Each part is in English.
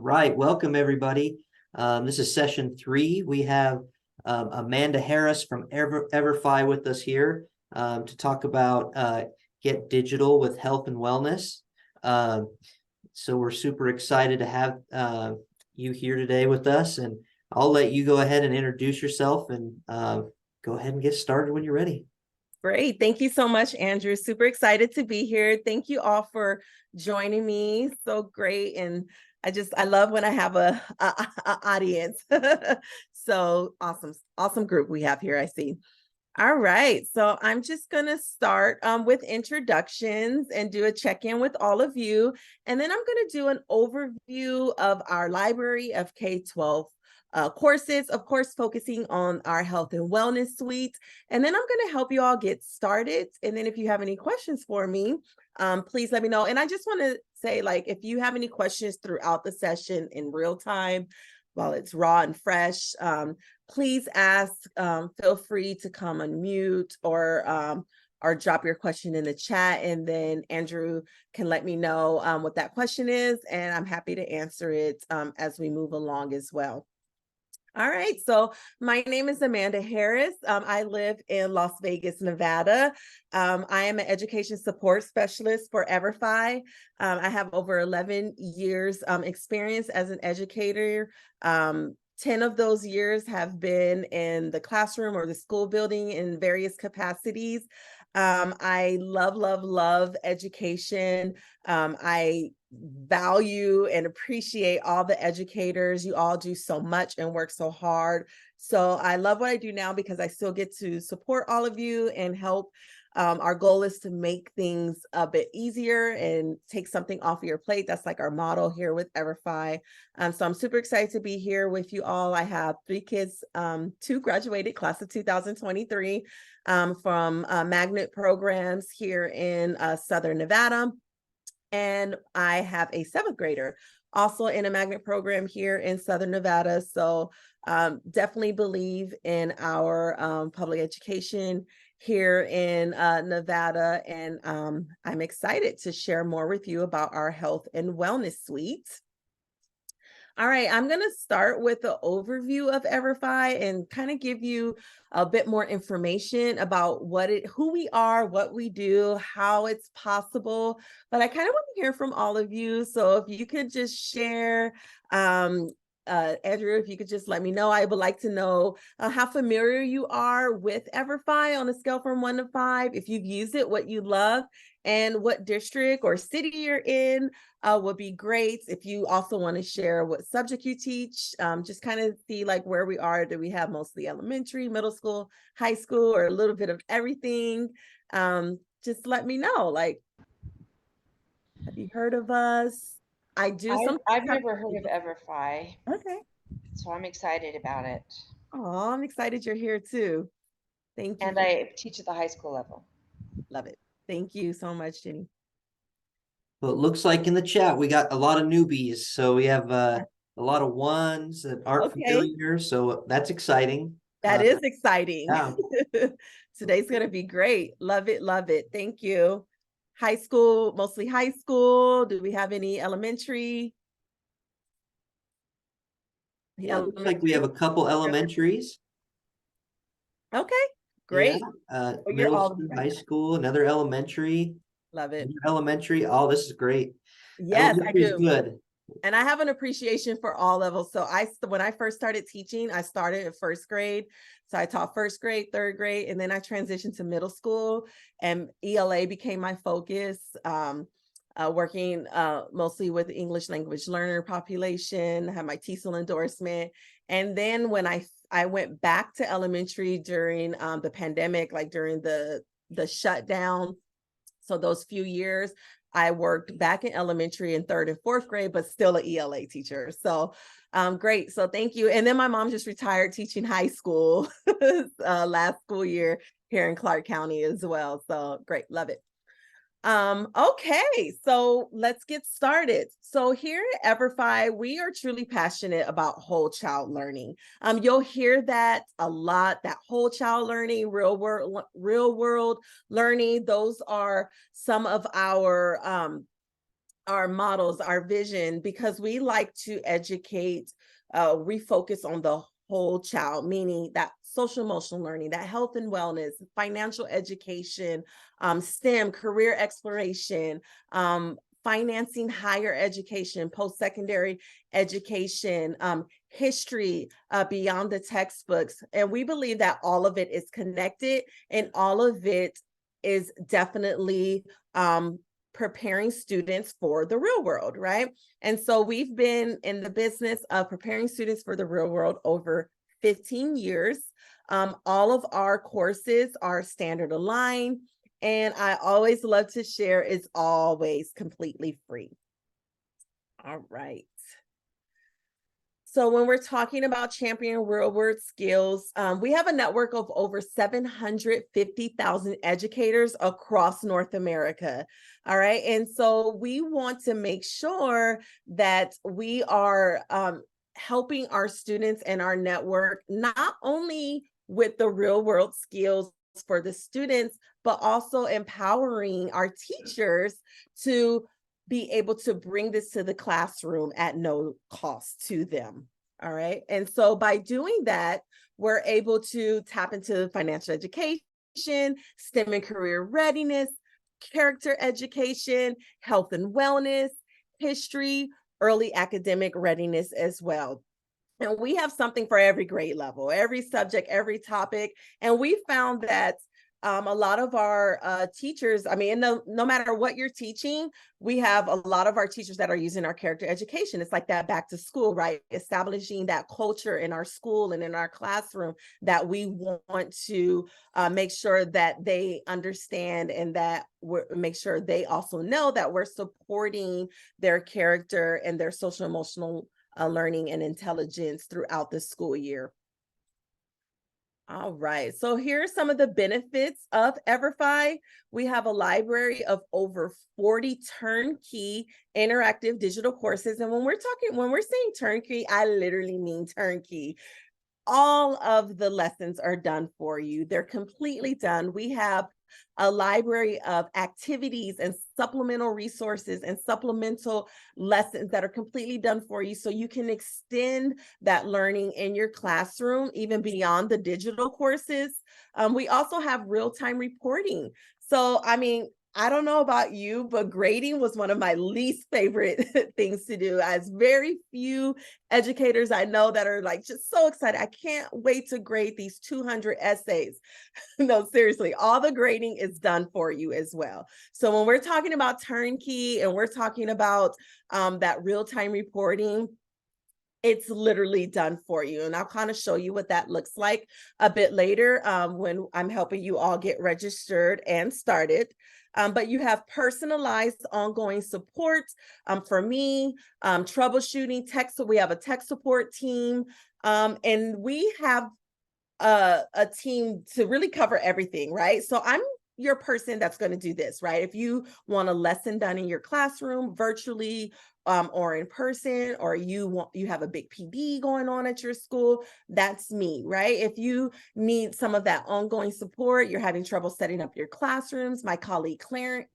Right. Welcome, everybody. This is session 3. We have Amanda Harris from EVERFI with us here to talk about Get Digital with Health and Wellness. So we're super excited to have you here today with us, and I'll let you go ahead and introduce yourself and go ahead and get started when you're ready. Great. Thank you so much, Andrew. Super excited to be here. Thank you all for joining me. So great. And I love when I have a audience. So awesome group we have here, I see. All right. So I'm just going to start with introductions and do a check-in with all of you. And then I'm going to do an overview of our library of K-12 courses, of course, focusing on our health and wellness suite. And then I'm going to help you all get started. And then if you have any questions for me, please let me know. And I just want to say, if you have any questions throughout the session in real time, while it's raw and fresh, please ask. Feel free to come unmute or drop your question in the chat, and then Andrew can let me know what that question is, and I'm happy to answer it as we move along as well. All right, so my name is Amanda Harris. I live in Las Vegas, Nevada. I am an education support specialist for EVERFI. I have over 11 years experience as an educator. 10 of those years have been in the classroom or the school building in various capacities. I love education. I value and appreciate all the educators. You all do so much and work so hard. So I love what I do now because I still get to support all of you and help. Our goal is to make things a bit easier and take something off of your plate. That's like our motto here with EVERFI. So I'm super excited to be here with you all. I have 3 kids, 2 graduated, class of 2023, from magnet programs here in Southern Nevada. And I have a 7th grader also in a magnet program here in Southern Nevada. So definitely believe in our public education here in Nevada. And I'm excited to share more with you about our health and wellness suite. All right, I'm going to start with the overview of EVERFI and kind of give you a bit more information about who we are, what we do, how it's possible. But I kind of want to hear from all of you. So if you could just share, Andrew, if you could just let me know. I would like to know how familiar you are with EVERFI on a scale from 1 to 5. If you've used it, what you love, and what district or city you're in would be great. If you also want to share what subject you teach, just kind of see where we are. Do we have mostly elementary, middle school, high school, or a little bit of everything? Just let me know. Have you heard of us? I've never heard of EVERFI. Okay. So I'm excited about it. Oh, I'm excited you're here too. Thank you. And I teach at the high school level. Love it. Thank you so much, Jenny. Well, it looks like in the chat we got a lot of newbies. So we have a lot of ones that aren't familiar. So that's exciting. That is exciting. Yeah. Today's going to be great. Love it. Love it. Thank you. High school, mostly high school. Do we have any elementary? Yeah, it looks like we have a couple elementaries. Okay, great. Yeah, middle school, high school, another elementary. Love it. Elementary. Oh, this is great. Yes, I do. Good. And I have an appreciation for all levels. So when I first started teaching, I started in 1st grade. So I taught 1st grade, 3rd grade, and then I transitioned to middle school, and ELA became my focus. Working mostly with English language learner population, had my TESOL endorsement. And then when I went back to elementary during the pandemic, during the shutdown. So those few years, I worked back in elementary in 3rd and 4th grade, but still an ELA teacher. So great. So thank you. And then my mom just retired teaching high school last school year here in Clark County as well. So great. Love it. Okay, so let's get started. So here at EVERFI, we are truly passionate about whole child learning. You'll hear that a lot, that whole child learning, real world learning. Those are some of our our models, our vision, because we like to educate, refocus on the whole child, meaning that social emotional learning, that health and wellness, financial education, STEM, career exploration, financing higher education, post-secondary education, history beyond the textbooks. And we believe that all of it is connected and all of it is definitely preparing students for the real world, right? And so we've been in the business of preparing students for the real world over 15 years. All of our courses are standard aligned, and I always love to share it's always completely free. All right. So when we're talking about championing real world skills, we have a network of over 750,000 educators across North America. All right. And so we want to make sure that we are helping our students and our network, not only with the real world skills for the students, but also empowering our teachers to be able to bring this to the classroom at no cost to them. All right. And so by doing that, we're able to tap into financial education, STEM and career readiness, character education, health and wellness, history, early academic readiness as well. And we have something for every grade level, every subject, every topic. And we found that a lot of our teachers, I mean, no matter what you're teaching, we have a lot of our teachers that are using our character education. It's like that back to school, right? Establishing that culture in our school and in our classroom that we want to make sure that they understand, and that make sure they also know that we're supporting their character and their social emotional learning and intelligence throughout the school year. All right, so here are some of the benefits of EVERFI. We have a library of over 40 turnkey interactive digital courses. And when we're saying turnkey, I literally mean turnkey. All of the lessons are done for you. They're completely done. We have a library of activities and supplemental resources and supplemental lessons that are completely done for you, so you can extend that learning in your classroom even beyond the digital courses. We also have real-time reporting. So, I mean, I don't know about you, but grading was one of my least favorite things to do. As very few educators I know that are like just so excited. I can't wait to grade these 200 essays. No, seriously, all the grading is done for you as well. So when we're talking about turnkey and we're talking about that real-time reporting, it's literally done for you. And I'll kind of show you what that looks like a bit later when I'm helping you all get registered and started. But you have personalized ongoing support for me, troubleshooting, so we have a tech support team, and we have a team to really cover everything, right? So I'm your person that's going to do this, right? If you want a lesson done in your classroom, virtually, or in person, or you have a big PD going on at your school, that's me, right? If you need some of that ongoing support, you're having trouble setting up your classrooms, my colleague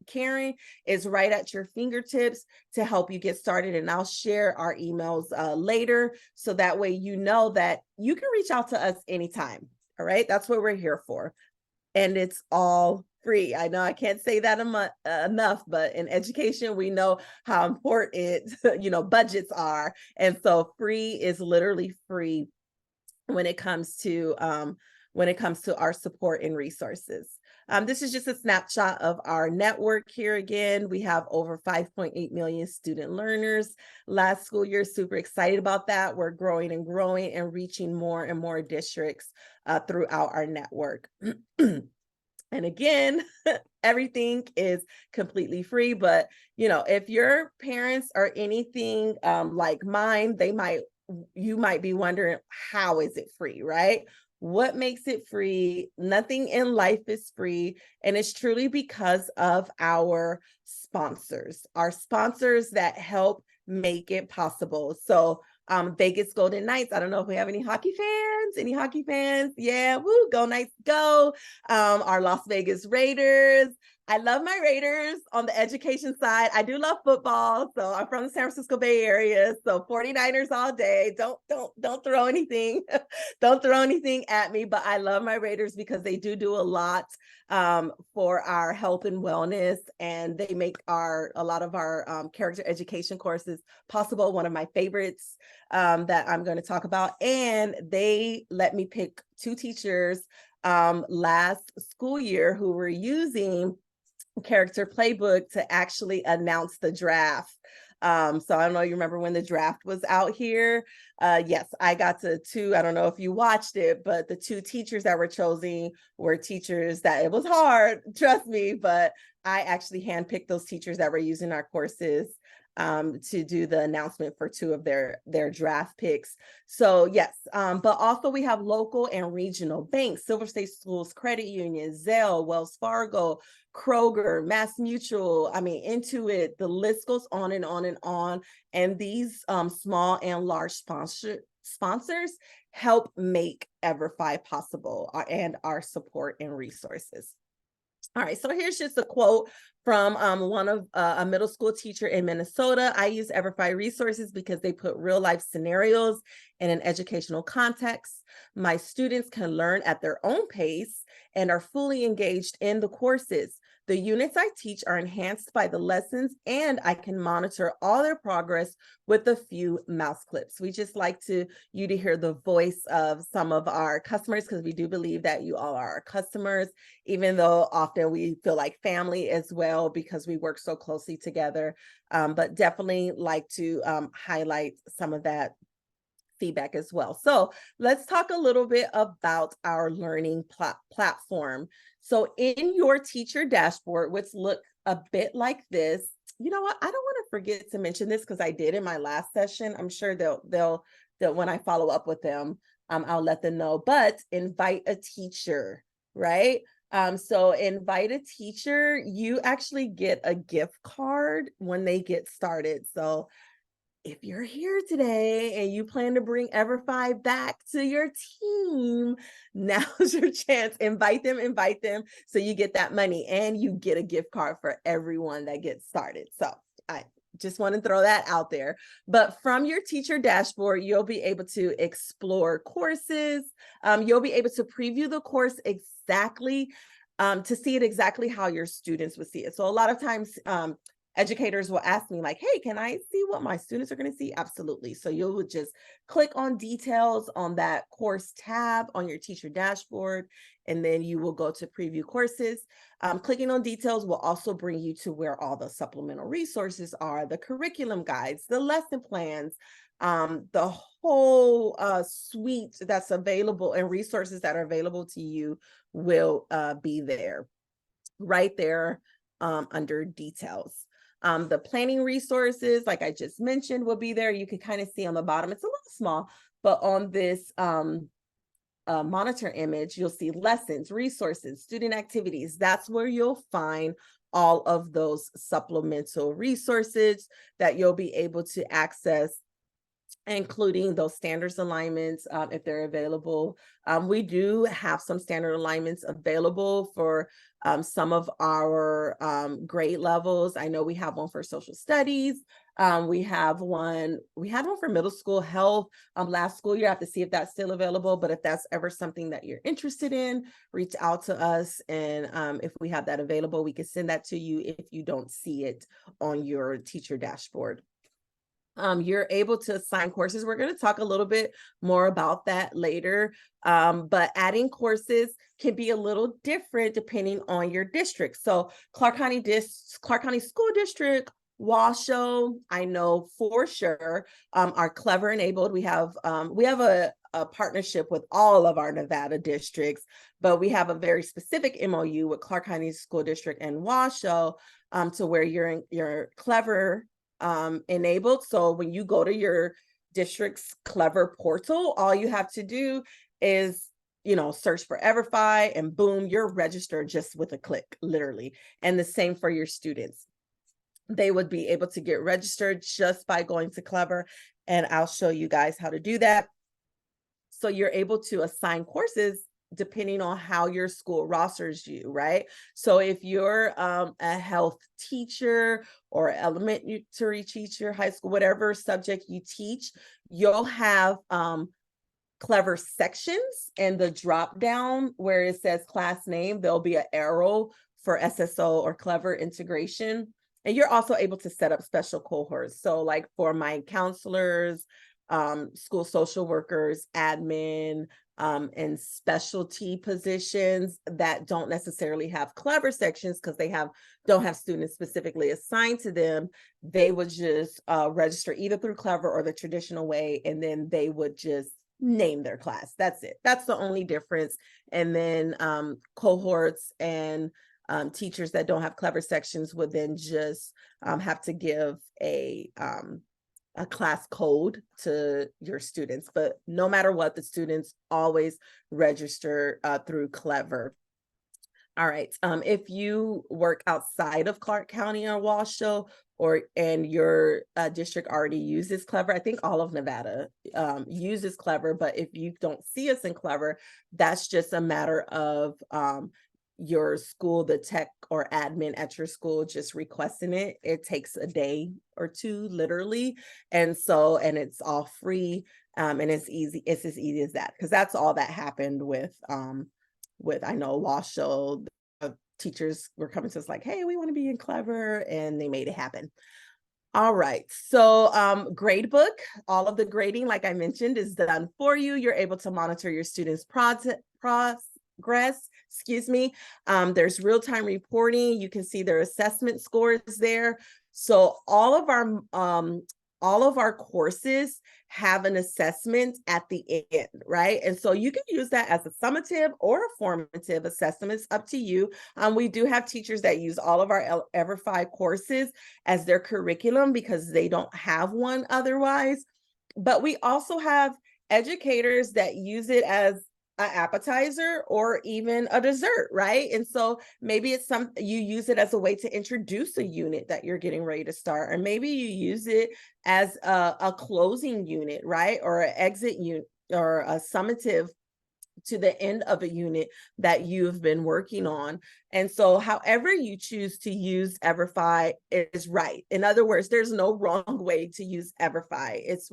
Karen is right at your fingertips to help you get started. And I'll share our emails later, so that way you know that you can reach out to us anytime. All right, that's what we're here for. And it's all free. I know I can't say that enough, but in education, we know how important, budgets are. And so free is literally free when it comes to our support and resources. This is just a snapshot of our network here. Again, we have over 5.8 million student learners last school year. Super excited about that. We're growing and reaching more and more districts throughout our network. And again, everything is completely free. But, if your parents are anything like mine, you might be wondering, how is it free, right? What makes it free? Nothing in life is free. And it's truly because of our sponsors that help make it possible. So Vegas Golden Knights. I don't know if we have any hockey fans. Yeah, woo, go Knights, go. Our Las Vegas Raiders, I love my Raiders on the education side. I do love football. So I'm from the San Francisco Bay Area. So 49ers all day. Don't throw anything. Don't throw anything at me, but I love my Raiders because they do a lot for our health and wellness, and they make a lot of our character education courses possible. One of my favorites that I'm going to talk about. And they let me pick 2 teachers last school year who were using character playbook to actually announce the draft. So I don't know, you remember when the draft was out here? Yes, I got to 2, I don't know if you watched it, but the 2 teachers that were chosen were teachers that it was hard, trust me, but I actually handpicked those teachers that were using our courses to do the announcement for 2 of their draft picks. So yes, but also we have local and regional banks, Silver State Schools Credit Union, Zelle, Wells Fargo, Kroger, Mass Mutual, I mean, Intuit, the list goes on and on and on. And these small and large sponsors help make EVERFI possible and our support and resources. All right, so here's just a quote from one of a middle school teacher in Minnesota. I use EVERFI resources because they put real life scenarios in an educational context. My students can learn at their own pace and are fully engaged in the courses. The units I teach are enhanced by the lessons, and I can monitor all their progress with a few mouse clips. We just like you to hear the voice of some of our customers, because we do believe that you all are our customers, even though often we feel like family as well because we work so closely together. But definitely like to highlight some of that feedback as well. So let's talk a little bit about our learning platform. So in your teacher dashboard, which look a bit like this, you know what? I don't want to forget to mention this because I did in my last session. I'm sure they'll when I follow up with them, I'll let them know. But invite a teacher, right? So invite a teacher, you actually get a gift card when they get started. So if you're here today and you plan to bring EVERFI back to your team, now's your chance. Invite them so you get that money and you get a gift card for everyone that gets started. So I just want to throw that out there. But from your teacher dashboard, you'll be able to explore courses. You'll be able to preview the course exactly to see it exactly how your students would see it. So a lot of times, educators will ask me like, hey, can I see what my students are going to see? Absolutely. So you would just click on details on that course tab on your teacher dashboard, and then you will go to preview courses. Clicking on details will also bring you to where all the supplemental resources are, the curriculum guides, the lesson plans, the whole suite that's available and resources that are available to you will be there, right there under details. The planning resources, like I just mentioned, will be there. You can kind of see on the bottom, it's a little small, but on this monitor image, you'll see lessons, resources, student activities. That's where you'll find all of those supplemental resources that you'll be able to access, including those standards alignments if they're available. We do have some standard alignments available for some of our grade levels. I know we have one for social studies. We had one for middle school health last school year. I have to see if that's still available, but if that's ever something that you're interested in, reach out to us. And if we have that available, we can send that to you if you don't see it on your teacher dashboard. You're able to assign courses. We're going to talk a little bit more about that later, but adding courses can be a little different depending on your district. So Clark County School District, Washoe, I know for sure, are Clever enabled. We have a partnership with all of our Nevada districts, but we have a very specific MOU with Clark County School District and Washoe to where you're Clever enabled. So when you go to your district's Clever portal, all you have to do is, search for EVERFI and boom, you're registered just with a click, literally. And the same for your students. They would be able to get registered just by going to Clever, and I'll show you guys how to do that. So you're able to assign courses depending on how your school rosters you, right? So if you're a health teacher or elementary teacher, high school, whatever subject you teach, you'll have Clever sections, and the drop down where it says class name, there'll be an arrow for SSO or Clever integration. And you're also able to set up special cohorts. So like for my counselors, school social workers, admin, and specialty positions that don't necessarily have Clever sections because they don't have students specifically assigned to them, they would just register either through Clever or the traditional way, and then they would just name their class. That's it. That's the only difference. And then cohorts and teachers that don't have Clever sections would then just have to give a class code to your students. But no matter what, the students always register through Clever. All right. If you work outside of Clark County or Washoe, and your district already uses Clever, I think all of Nevada uses Clever, but if you don't see us in Clever, that's just a matter of your school, the tech or admin at your school just requesting it. It takes a day or two, literally. And it's all free, and it's easy. It's as easy as that, because that's all that happened with I know Washoe. Teachers were coming to us like, hey, we want to be in Clever, and they made it happen. All right. So gradebook, all of the grading, like I mentioned, is done for you. You're able to monitor your students' progress. There's real-time reporting. You can see their assessment scores there. So all of our courses have an assessment at the end, right? And so you can use that as a summative or a formative assessment. It's up to you. We do have teachers that use all of our EVERFI courses as their curriculum because they don't have one otherwise. But we also have educators that use it as an appetizer or even a dessert, right? And so maybe it's you use it as a way to introduce a unit that you're getting ready to start, or maybe you use it as a closing unit, right? Or an exit unit or a summative to the end of a unit that you've been working on. And so however you choose to use EVERFI is right. In other words, there's no wrong way to use EVERFI. It's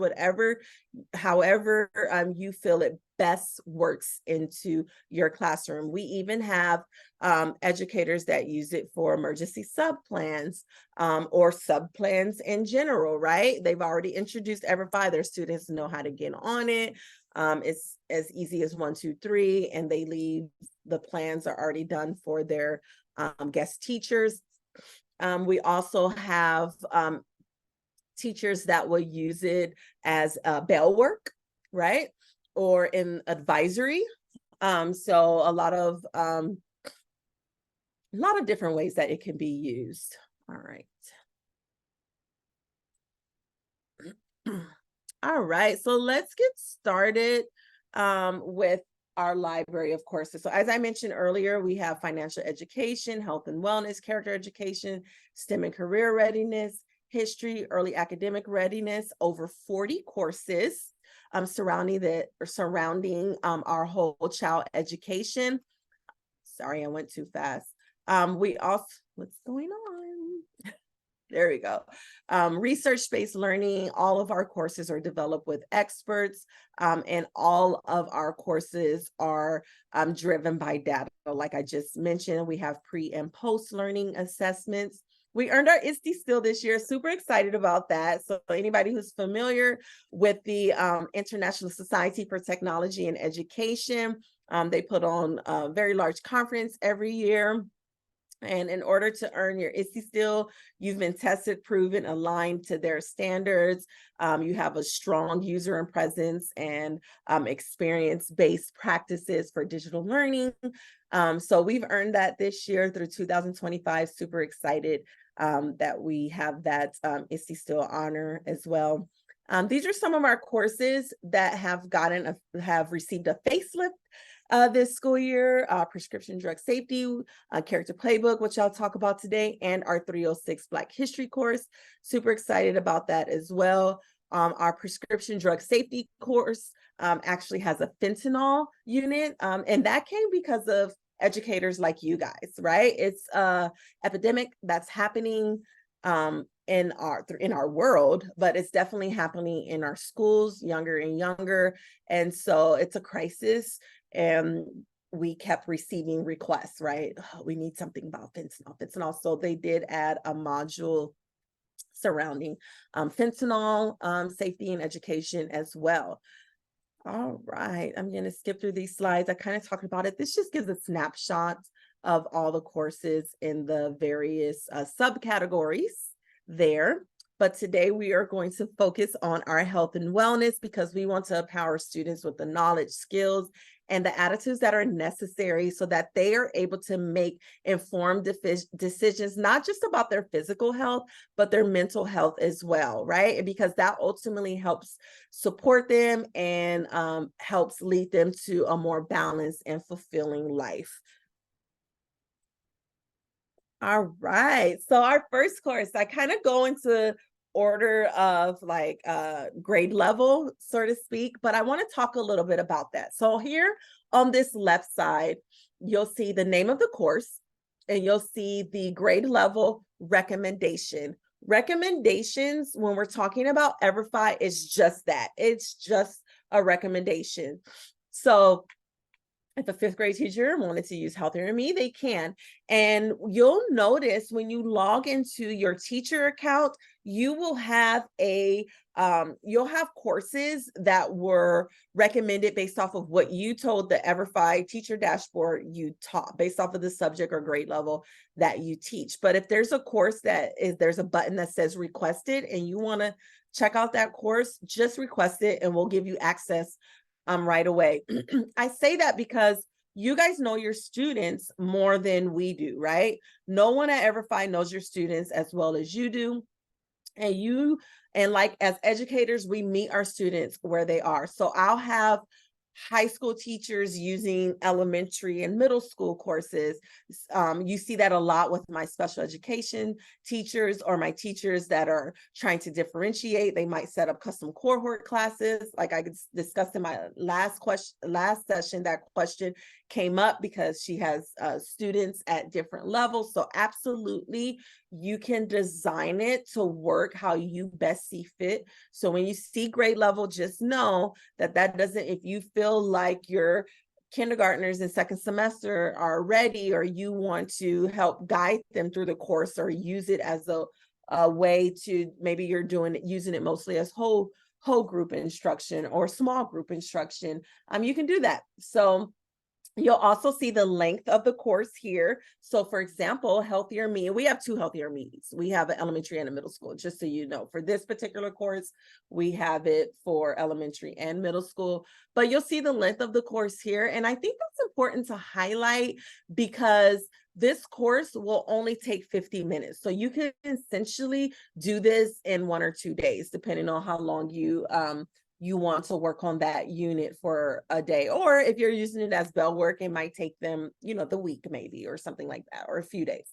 however you feel it best works into your classroom. We even have educators that use it for emergency subplans or subplans in general, right? They've already introduced EVERFI. Their students know how to get on it. It's as easy as 1, 2, 3, and the plans are already done for their guest teachers. We also have teachers that will use it as bell work, right? Or in advisory. So a lot of different ways that it can be used. All right. All right, so let's get started with our library of courses. So as I mentioned earlier, we have financial education, health and wellness, character education, STEM and career readiness, history, early academic readiness, over 40 courses surrounding our whole child education. Sorry, I went too fast. We also, what's going on? There we go. Research-based learning, all of our courses are developed with experts, and all of our courses are driven by data. Like I just mentioned, we have pre and post learning assessments. We earned our ISTE still this year, super excited about that. So anybody who's familiar with the International Society for Technology and Education, they put on a very large conference every year. And in order to earn your ISTE still, you've been tested, proven, aligned to their standards. You have a strong user and presence and experience-based practices for digital learning. So we've earned that this year through 2025. Super excited that we have that ISTE still honor as well. These are some of our courses that have received a facelift this school year: prescription drug safety, character playbook, which I'll talk about today, and our 306 Black History course. Super excited about that as well. Our prescription drug safety course actually has a fentanyl unit. And that came because of educators like you guys, right? It's a epidemic that's happening in our world, but it's definitely happening in our schools, younger and younger. And so it's a crisis. And we kept receiving requests, right? Oh, we need something about fentanyl. So they did add a module surrounding fentanyl safety and education as well. All right, I'm going to skip through these slides. I kind of talked about it. This just gives a snapshot of all the courses in the various subcategories there. But today we are going to focus on our health and wellness because we want to empower students with the knowledge, skills, and the attitudes that are necessary so that they are able to make informed decisions, not just about their physical health, but their mental health as well, right? And because that ultimately helps support them and helps lead them to a more balanced and fulfilling life. All right, so our first course, I kind of go into order of like grade level, so to speak, but I want to talk a little bit about that. So here on this left side, you'll see the name of the course and you'll see the grade level recommendation. Recommendations, when we're talking about EVERFI, is just that. It's just a recommendation. So if a fifth grade teacher wanted to use Healthier Than Me, they can. And you'll notice when you log into your teacher account, you will have you'll have courses that were recommended based off of what you told the EVERFI teacher dashboard you taught, based off of the subject or grade level that you teach. But if there's a course there's a button that says requested and you want to check out that course, just request it and we'll give you access right away. I say that because you guys know your students more than we do, right? No one at EVERFI knows your students as well as you do. And like as educators, we meet our students where they are. So I'll have high school teachers using elementary and middle school courses. You see that a lot with my special education teachers or my teachers that are trying to differentiate. They might set up custom cohort classes. Like I discussed in my last session, that question came up because she has students at different levels. So absolutely, you can design it to work how you best see fit. So when you see grade level, just know that doesn't, if you feel like your kindergartners in second semester are ready, or you want to help guide them through the course or use it as a way to, maybe you're using it mostly as whole group instruction or small group instruction, you can do that. So you'll also see the length of the course here. So for example, Healthier Me, we have two Healthier Me's. We have an elementary and a middle school, just so you know. For this particular course, we have it for elementary and middle school, but you'll see the length of the course here. And I think that's important to highlight because this course will only take 50 minutes. So you can essentially do this in 1 or 2 days, depending on how long you want to work on that unit for a day. Or if you're using it as bell work, it might take them, the week maybe, or something like that, or a few days.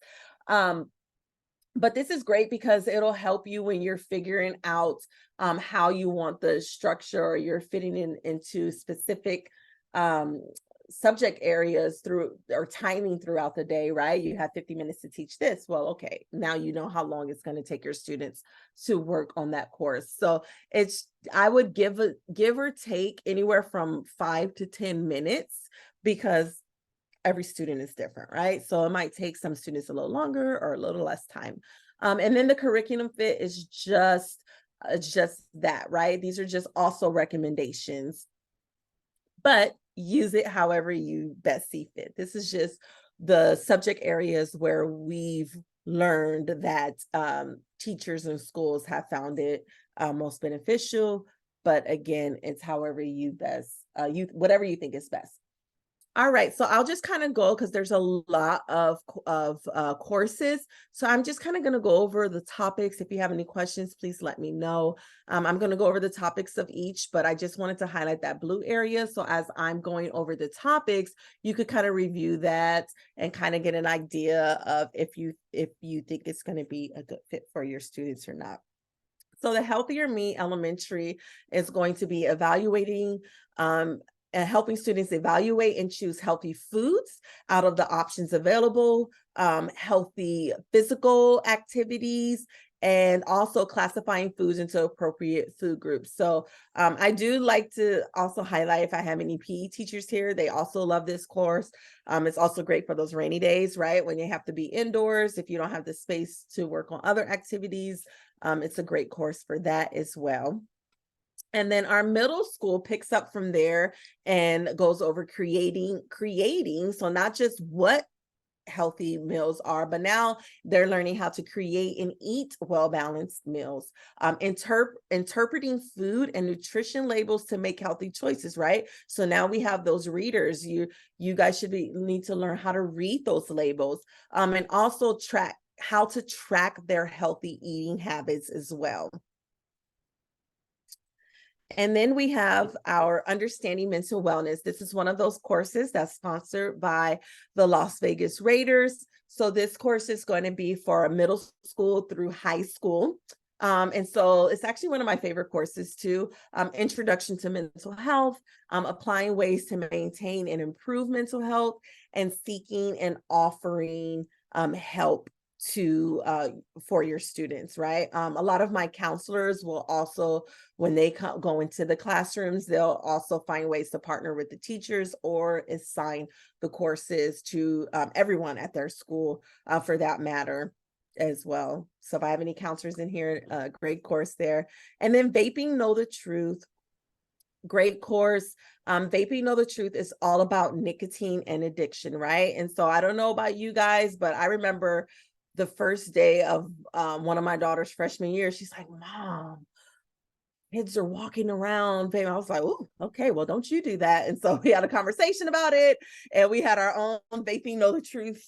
But this is great because it'll help you when you're figuring out how you want the structure, or you're fitting into specific subject areas or timing throughout the day, right? You have 50 minutes to teach this. Well, okay, now you know how long it's going to take your students to work on that course. So I would give or take anywhere from 5 to 10 minutes because every student is different, right? So it might take some students a little longer or a little less time. And then the curriculum fit is just that, right? These are just also recommendations, but use it however you best see fit. This is just the subject areas where we've learned that teachers and schools have found it most beneficial. But again, it's however you best, whatever you think is best. All right, so I'll just kind of go because there's a lot of courses. So I'm just kind of going to go over the topics. If you have any questions, please let me know. I'm going to go over the topics of each, but I just wanted to highlight that blue area. So as I'm going over the topics, you could kind of review that and kind of get an idea of if you think it's going to be a good fit for your students or not. So the Healthier Me Elementary is going to be evaluating, helping students evaluate and choose healthy foods out of the options available, healthy physical activities, and also classifying foods into appropriate food groups. So I do like to also highlight, if I have any PE teachers here, they also love this course. It's also great for those rainy days, right? When you have to be indoors, if you don't have the space to work on other activities, it's a great course for that as well. And then our middle school picks up from there and goes over creating. So not just what healthy meals are, but now they're learning how to create and eat well-balanced meals, interpreting food and nutrition labels to make healthy choices, right? So now we have those readers. You guys need to learn how to read those labels, and also how to track their healthy eating habits as well. And then we have our Understanding Mental Wellness. This is one of those courses that's sponsored by the Las Vegas Raiders. So this course is going to be for middle school through high school. And so it's actually one of my favorite courses too. Introduction to Mental Health, applying ways to maintain and improve mental health, and seeking and offering help for your students, right? A lot of my counselors will also, when they go into the classrooms, they'll also find ways to partner with the teachers or assign the courses to everyone at their school, for that matter as well. So if I have any counselors in here, great course there. And then Vaping Know the Truth, great course. Vaping Know the Truth is all about nicotine and addiction, right? And so I don't know about you guys, but I remember the first day of one of my daughter's freshman year, she's like, "Mom, kids are walking around vaping." I was like, "Oh, okay, well, don't you do that." And so we had a conversation about it, and we had our own Vaping Know the Truth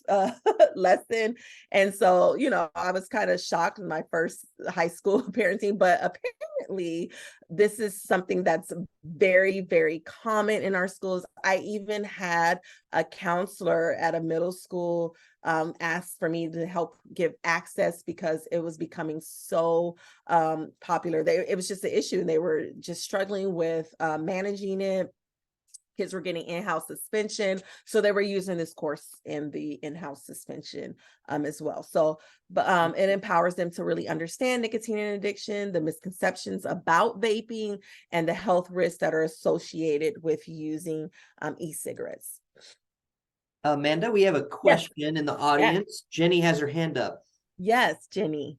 lesson. And so, I was kind of shocked in my first high school parenting, but apparently this is something that's very, very common in our schools. I even had a counselor at a middle school asked for me to help give access because it was becoming so popular. It was just an issue, and they were just struggling with managing it. Kids were getting in-house suspension, so they were using this course in the in-house suspension as well. So, but it empowers them to really understand nicotine and addiction, the misconceptions about vaping, and the health risks that are associated with using e-cigarettes. Amanda, we have a question in the audience. Jenny has her hand up. Yes, Jenny.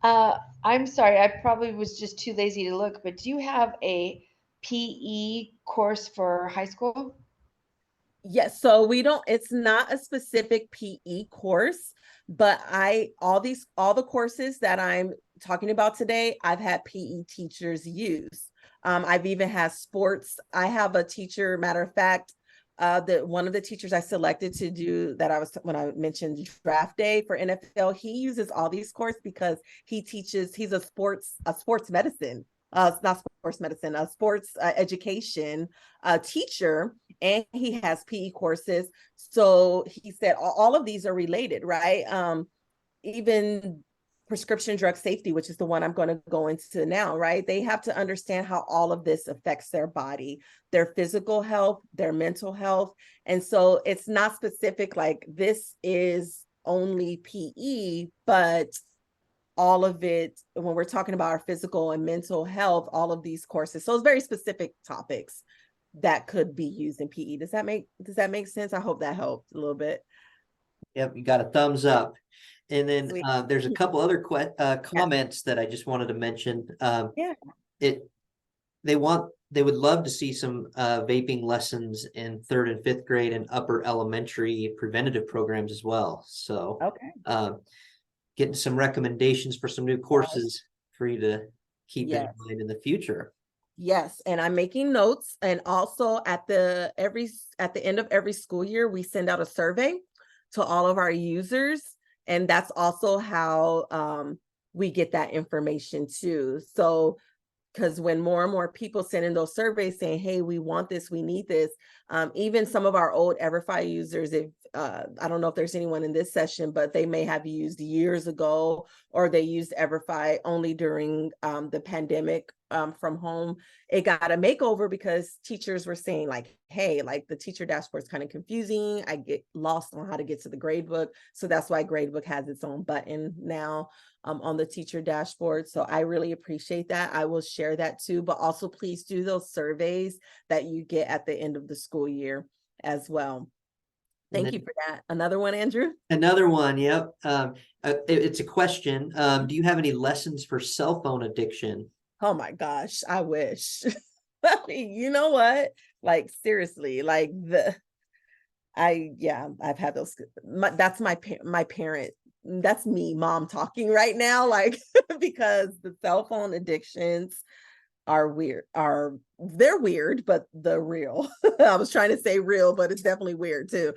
I'm sorry, I probably was just too lazy to look, but do you have a PE course for high school? Yes, so it's not a specific PE course, but all the courses that I'm talking about today, I've had PE teachers use. I've even had sports. I have a teacher, matter of fact, one of the teachers I selected to do that, when I mentioned draft day for NFL, he uses all these courses because he's a sports medicine, not sports medicine, a sports education teacher, and he has PE courses. So he said all of these are related, right? Even prescription drug safety, which is the one I'm going to go into now, right? They have to understand how all of this affects their body, their physical health, their mental health. And so it's not specific, like this is only PE, but all of it, when we're talking about our physical and mental health, all of these courses. So it's very specific topics that could be used in PE. Does that make sense? I hope that helped a little bit. Yep, you got a thumbs up. And then there's a couple other comments that I just wanted to mention. They would love to see some vaping lessons in 3rd and 5th grade and upper elementary preventative programs as well. So getting some recommendations for some new courses for you to keep in mind in the future. Yes, and I'm making notes. And also at the end of every school year, we send out a survey to all of our users. And that's also how we get that information too. So, because when more and more people send in those surveys saying, "Hey, we want this, we need this," even some of our old EVERFI users, I don't know if there's anyone in this session, but they may have used years ago, or they used EVERFI only during the pandemic from home. It got a makeover because teachers were saying like, hey, like the teacher dashboard is kind of confusing. I get lost on how to get to the gradebook. So that's why gradebook has its own button now on the teacher dashboard. So I really appreciate that. I will share that too, but also please do those surveys that you get at the end of the school year as well. Thank you for that. Another one, Andrew? Another one, yep. It's a question. Do you have any lessons for cell phone addiction? Oh my gosh, I wish. I mean, you know what? Like seriously, like I've had those. That's my parent. That's me, mom talking right now, like because the cell phone addictions are weird. They're weird, but they're real. I was trying to say real, but it's definitely weird too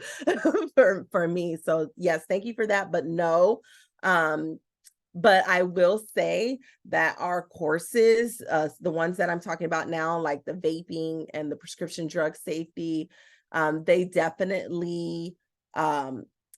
for me. So yes, thank you for that. But no, but I will say that our courses, the ones that I'm talking about now, like the vaping and the prescription drug safety, they definitely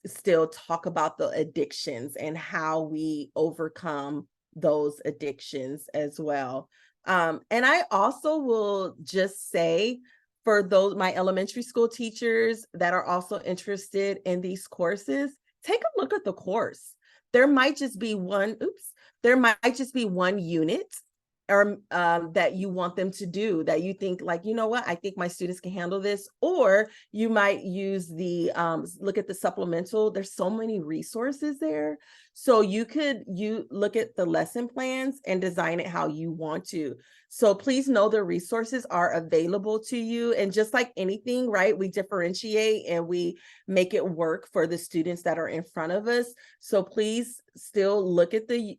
still talk about the addictions and how we overcome those addictions as well. And I also will just say, for those my elementary school teachers that are also interested in these courses, take a look at the course. There might just be one unit or that you want them to do, that you think like, you know what, I think my students can handle this. Or you might use the look at the supplemental. There's so many resources there. So you look at the lesson plans and design it how you want to. So please know the resources are available to you. And just like anything, right, we differentiate and we make it work for the students that are in front of us. So please still look at the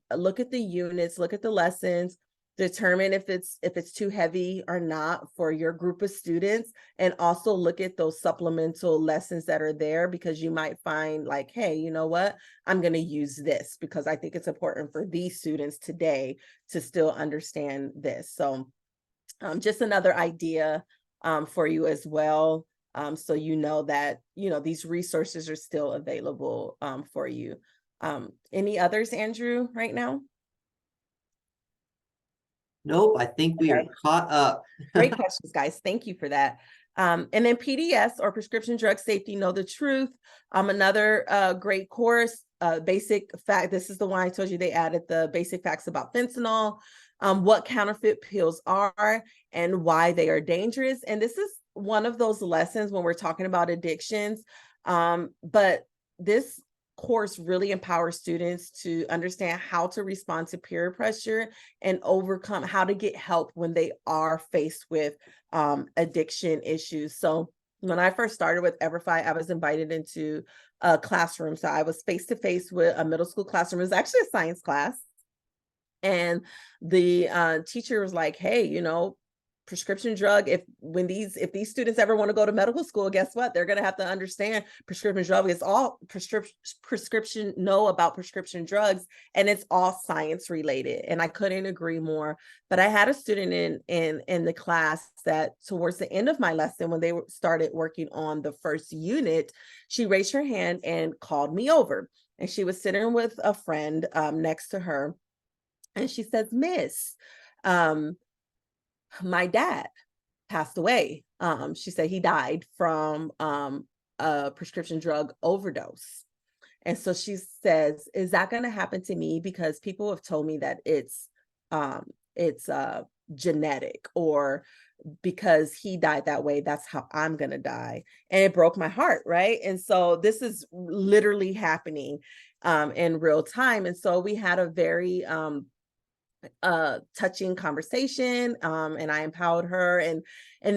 units, look at the lessons, determine if it's too heavy or not for your group of students, and also look at those supplemental lessons that are there, because you might find like, hey, you know what, I'm going to use this because I think it's important for these students today to still understand this. So just another idea for you as well. So you know that, you know, these resources are still available for you. Any others, Andrew, right now? Nope, I think we are Okay. caught up. Great questions, guys. Thank you for that. And then PDS, or Prescription Drug Safety, Know the Truth. Another great course, basic fact. This is the one I told you they added the basic facts about fentanyl, what counterfeit pills are and why they are dangerous. And this is one of those lessons when we're talking about addictions. But this course really empowers students to understand how to respond to peer pressure and overcome, how to get help when they are faced with addiction issues. So when I first started with EVERFI, I was invited into a classroom. So I was face to face with a middle school classroom. It was actually a science class. And the teacher was like, hey, you know, prescription drug, if these students ever want to go to medical school, guess what, they're going to have to understand prescription drug is all prescription, know about prescription drugs, and it's all science related. And I couldn't agree more. But I had a student in the class that towards the end of my lesson, when they started working on the first unit, she raised her hand and called me over, and she was sitting with a friend next to her, and she says, Miss, my dad passed away. She said he died from a prescription drug overdose. And so she says, is that going to happen to me? Because people have told me that it's genetic, or because he died that way, that's how I'm going to die. And it broke my heart, right? And so this is literally happening in real time. And so we had a very touching conversation, and I empowered her, and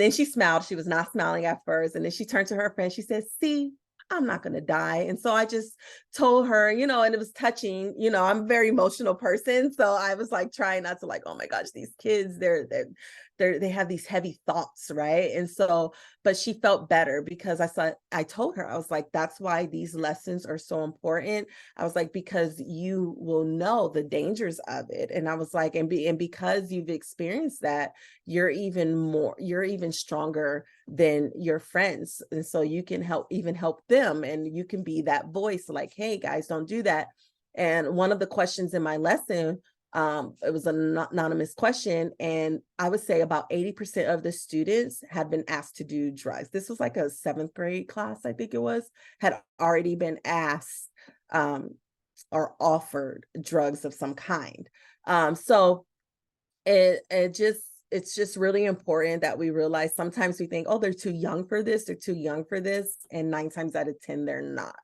then she smiled. She was not smiling at first, and then she turned to her friend. She said, see, I'm not going to die. And so I just told her, you know, and it was touching. You know, I'm a very emotional person, so I was like trying not to, like, oh my gosh, these kids, they have these heavy thoughts, right? And so, but she felt better because I told her, I was like, that's why these lessons are so important. I was like, because you will know the dangers of it. And I was like, and because you've experienced that, you're even stronger than your friends. And so you can help them, and you can be that voice like, hey guys, don't do that. And one of the questions in my lesson, it was an anonymous question, and I would say about 80% of the students had been asked to do drugs. This was like a 7th grade class, I think it was, had already been asked or offered drugs of some kind. So it's just really important that we realize sometimes we think, oh, they're too young for this, and 9 times out of 10 they're not.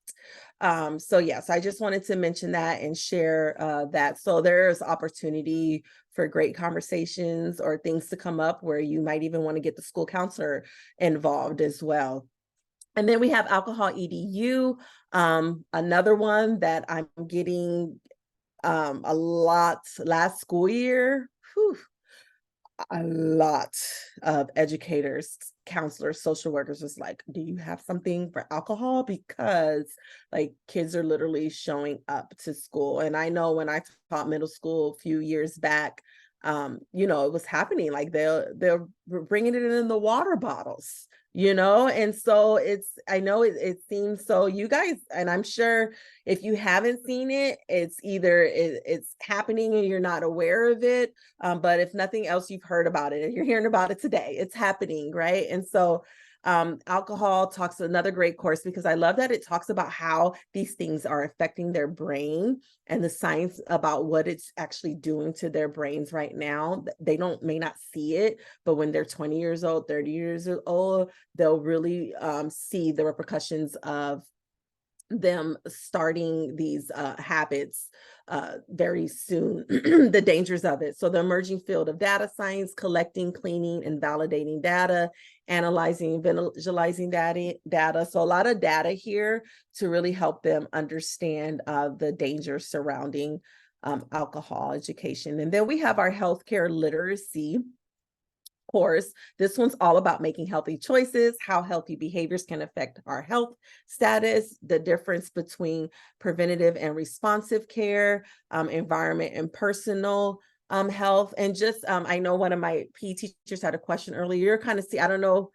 So yes, I just wanted to mention that and share that. So there's opportunity for great conversations or things to come up where you might even want to get the school counselor involved as well. And then we have alcohol EDU, another one that I'm getting a lot last school year. Whew, a lot of educators, counselors, social workers was like, do you have something for alcohol? Because like kids are literally showing up to school. And I know when I taught middle school a few years back, it was happening. Like they're bringing it in the water bottles, and so I know it seems so, you guys, and I'm sure if you haven't seen it, it's either it's happening and you're not aware of it, but if nothing else, you've heard about it and you're hearing about it today. It's happening, right? And so alcohol talks, another great course, because I love that it talks about how these things are affecting their brain and the science about what it's actually doing to their brains right now. They may not see it, but when they're 20 years old, 30 years old, they'll really see the repercussions of them starting these habits very soon, the dangers of it. So the emerging field of data science, collecting, cleaning, and validating data, analyzing, visualizing data. So a lot of data here to really help them understand the dangers surrounding alcohol education. And then we have our healthcare literacy course. This one's all about making healthy choices, how healthy behaviors can affect our health status, the difference between preventative and responsive care, environment and personal health. And just, I know one of my PE teachers had a question earlier. You're kind of I don't know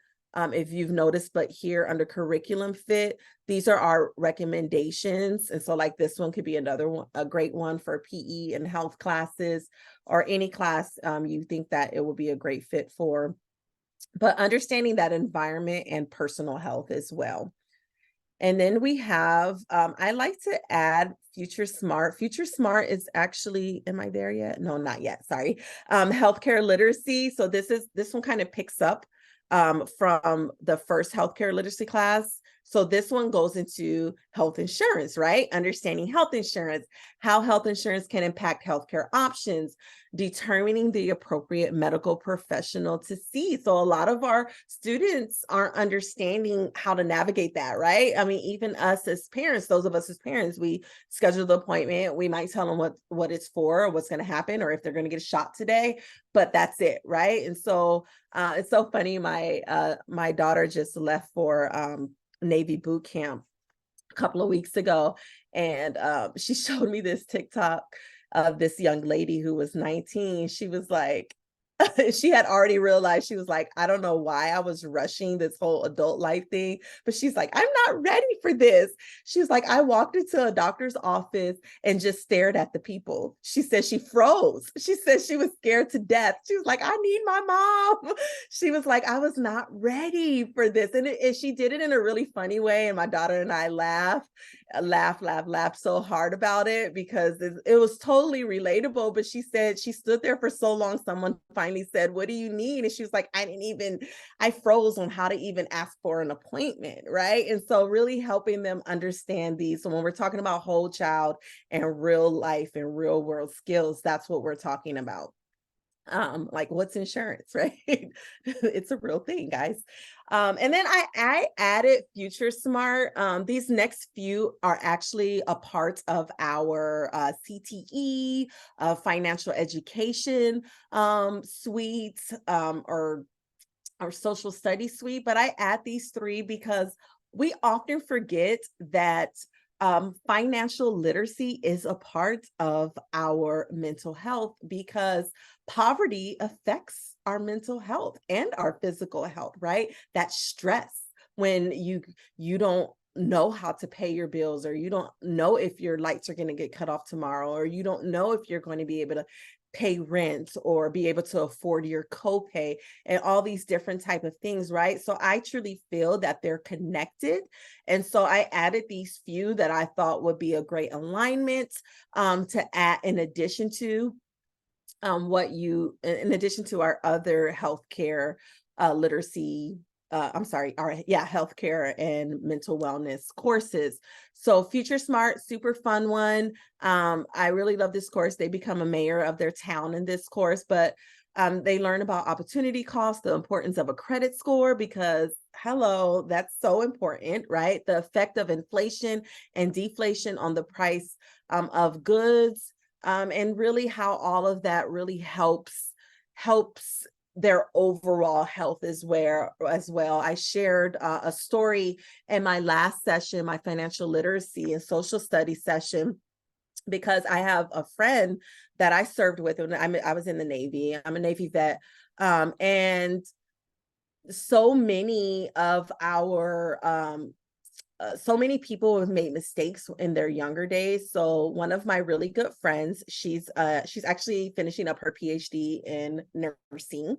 if you've noticed, but here under curriculum fit, these are our recommendations. And so like this one could be another one, a great one for PE and health classes, or any class you think that it will be a great fit for, but understanding that environment and personal health as well. And then we have, I like to add Future Smart. Future Smart is actually, am I there yet? No, not yet, sorry. Healthcare literacy. So this one kind of picks up from the first healthcare literacy class. So this one goes into health insurance, right? Understanding health insurance, how health insurance can impact healthcare options, determining the appropriate medical professional to see. So a lot of our students aren't understanding how to navigate that, right? I mean, even us as parents, those of us as parents, we schedule the appointment, we might tell them what it's for, or what's going to happen, or if they're going to get a shot today, but that's it, right? And so it's so funny. My daughter just left for Navy boot camp a couple of weeks ago, and she showed me this TikTok of this young lady who was 19. She was like, she had already realized, she was like, I don't know why I was rushing this whole adult life thing, but she's like, I'm not ready for this. She was like, I walked into a doctor's office and just stared at the people. She said she froze. She said she was scared to death. She was like, I need my mom. She was like, I was not ready for this. And she did it in a really funny way. And my daughter and I laughed so hard about it, because it was totally relatable. But she said she stood there for so long, someone finally said, what do you need? And she was like, I froze on how to even ask for an appointment, right? And so really helping them understand these. So when we're talking about whole child and real life and real world skills, that's what we're talking about. Like what's insurance, right? It's a real thing, guys. And then I added Future Smart. These next few are actually a part of our CTE, financial education suite, or social studies suite. But I add these three because we often forget that financial literacy is a part of our mental health because poverty affects our mental health and our physical health, right? That stress when you don't know how to pay your bills, or you don't know if your lights are going to get cut off tomorrow, or you don't know if you're going to be able to pay rent or be able to afford your copay, and all these different type of things, right? So I truly feel that they're connected. And so I added these few that I thought would be a great alignment to add in addition to in addition to our other healthcare literacy, healthcare and mental wellness courses. So Future Smart, super fun one. I really love this course. They become a mayor of their town in this course, but they learn about opportunity cost, the importance of a credit score, because hello, that's so important, right? The effect of inflation and deflation on the price of goods, and really how all of that really helps their overall health as well. I shared a story in my last session, my financial literacy and social studies session, because I have a friend that I served with when I was in the Navy. I'm a Navy vet, and so many of our so many people have made mistakes in their younger days. So one of my really good friends, she's actually finishing up her PhD in nursing.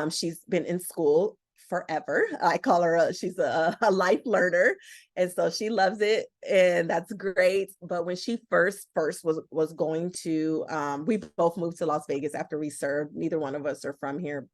She's been in school forever. I call her she's a life learner, and so she loves it, and that's great. But when she first was going to, we both moved to Las Vegas after we served. Neither one of us are from here.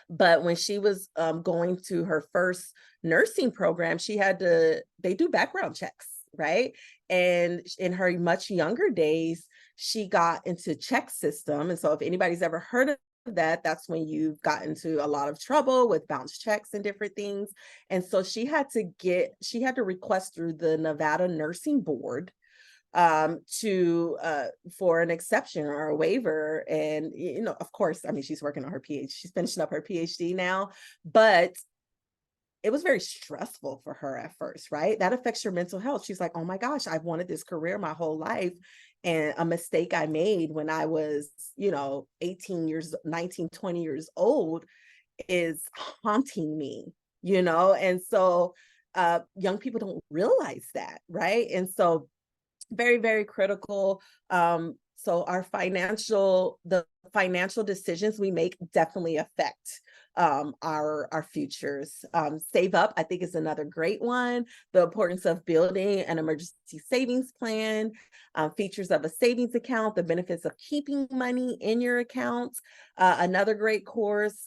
But when she was going to her first nursing program, they do background checks, right? And in her much younger days, she got into check system. And so if anybody's ever heard of that, that's when you've got into a lot of trouble with bounce checks and different things. And so she had to request through the Nevada Nursing Board for an exception or a waiver. And of course, I mean, she's working on her PhD, she's finishing up her PhD now, but it was very stressful for her at first, right? That affects your mental health. She's like, oh my gosh, I've wanted this career my whole life, and a mistake I made when I was 19, 20 years old is haunting me, and so young people don't realize that, right? And so very, very critical. So the financial decisions we make definitely affect our futures. Save Up, I think, is another great one. The importance of building an emergency savings plan, features of a savings account, the benefits of keeping money in your account. Another great course.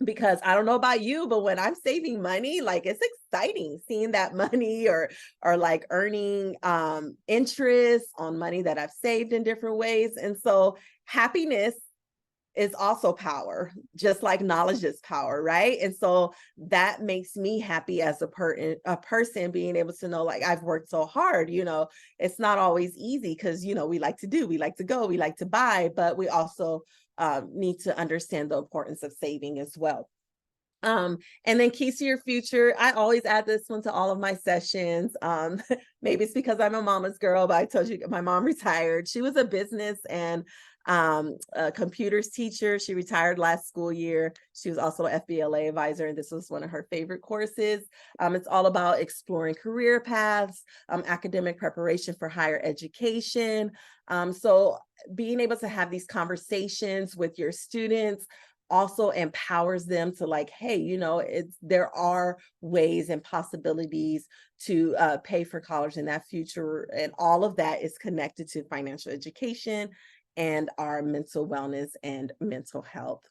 Because I don't know about you, but when I'm saving money, like, it's exciting seeing that money or like earning interest on money that I've saved in different ways. And so happiness is also power, just like knowledge is power, right? And so that makes me happy as a person, being able to know, like, I've worked so hard. It's not always easy because we like to go, we like to buy, but we also need to understand the importance of saving as well. And then keys to your future. I always add this one to all of my sessions. Maybe it's because I'm a mama's girl, but I told you my mom retired. She was a business and a computers teacher. She retired last school year. She was also an FBLA advisor, and this was one of her favorite courses. It's all about exploring career paths, academic preparation for higher education. So being able to have these conversations with your students also empowers them to, like, hey, there are ways and possibilities to pay for college in that future. And all of that is connected to financial education and our mental wellness and mental health.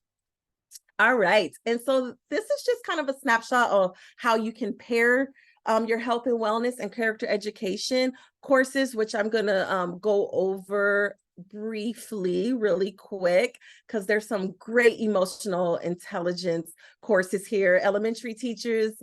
All right. And so this is just kind of a snapshot of how you can pair your health and wellness and character education courses, which I'm going to go over briefly, really quick, because there's some great emotional intelligence courses here. Elementary teachers'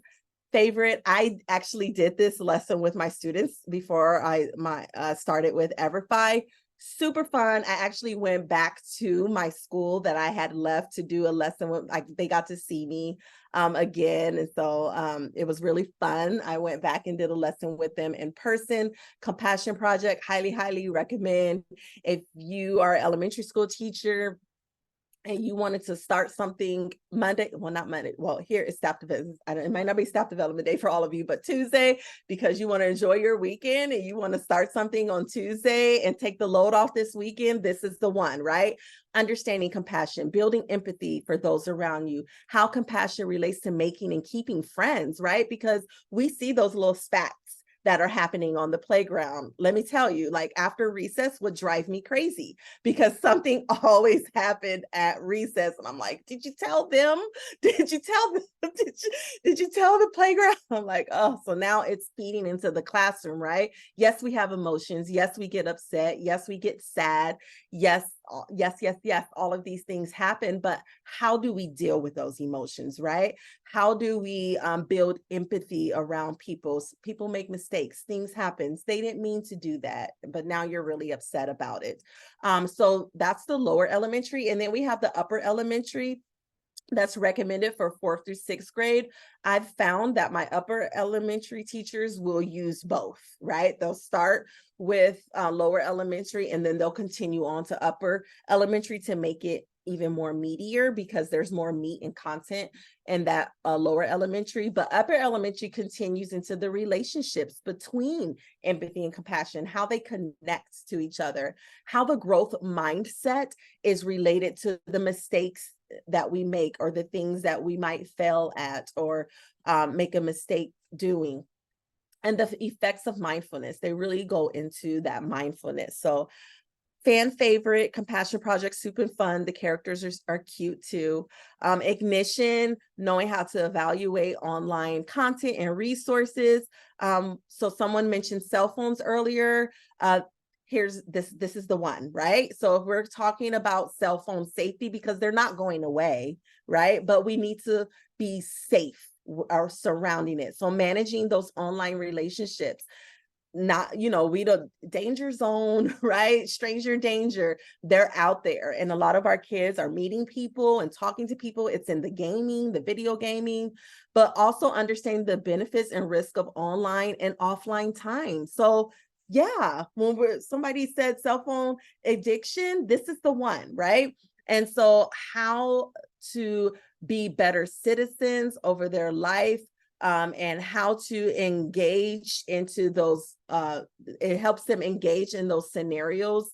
favorite. I actually did this lesson with my students before I started with EVERFI. super fun. I actually went back to my school that I had left to do a lesson with, like, they got to see me again. And so it was really fun. I went back and did a lesson with them in person. Compassion Project, highly, highly recommend. If you are an elementary school teacher, and you wanted to start something Monday, well, not Monday, well, here is staff development. It might not be staff development day for all of you, but Tuesday, because you want to enjoy your weekend and you want to start something on Tuesday and take the load off this weekend, this is the one, right? Understanding compassion, building empathy for those around you, how compassion relates to making and keeping friends, right? Because we see those little spats that are happening on the playground. Let me tell you, like after recess would drive me crazy because something always happened at recess. And I'm like, did you tell them? Did you tell them? Did you tell the playground? I'm like, oh, so now it's feeding into the classroom, right? Yes, we have emotions. Yes, we get upset. Yes, we get sad. Yes, yes. All of these things happen, but how do we deal with those emotions, right? How do we build empathy around people? People make mistakes, things happen. They didn't mean to do that, but now you're really upset about it. So that's the lower elementary. And then we have the upper elementary that's recommended for 4th through 6th grade. I've found that my upper elementary teachers will use both, right? They'll start with lower elementary and then they'll continue on to upper elementary to make it even more meatier because there's more meat and content in that lower elementary. But upper elementary continues into the relationships between empathy and compassion, how they connect to each other, how the growth mindset is related to the mistakes that we make or the things that we might fail at or make a mistake doing. And the effects of mindfulness, they really go into that mindfulness. So fan favorite, Compassion Project, super fun. The characters are cute too. Ignition, knowing how to evaluate online content and resources. So someone mentioned cell phones earlier. Here's this is the one, right? So if we're talking about cell phone safety, because they're not going away, right? But we need to be safe or surrounding it. So managing those online relationships, not, we the danger zone, right? Stranger danger, they're out there. And a lot of our kids are meeting people and talking to people. It's in the gaming, the video gaming, but also understanding the benefits and risk of online and offline time. So yeah, when somebody said cell phone addiction, this is the one, right? And so how to be better citizens over their life, and how to engage into those, it helps them engage in those scenarios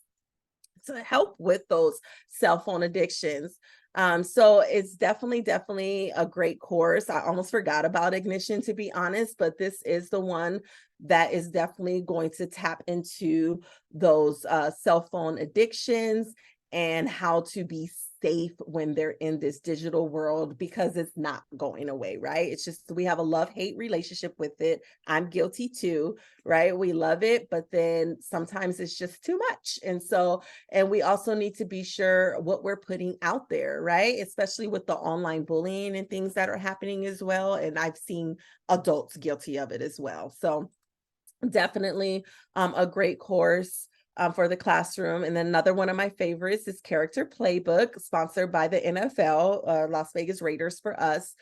to help with those cell phone addictions. So it's definitely a great course. I almost forgot about Ignition, to be honest, but this is the one that is definitely going to tap into those cell phone addictions and how to be safe when they're in this digital world, because it's not going away, right? It's just, we have a love-hate relationship with it. I'm guilty too, right? We love it, but then sometimes it's just too much. And we also need to be sure what we're putting out there, right? Especially with the online bullying and things that are happening as well. And I've seen adults guilty of it as well. So definitely a great course for the classroom. And then another one of my favorites is Character Playbook, sponsored by the NFL, Las Vegas Raiders for us.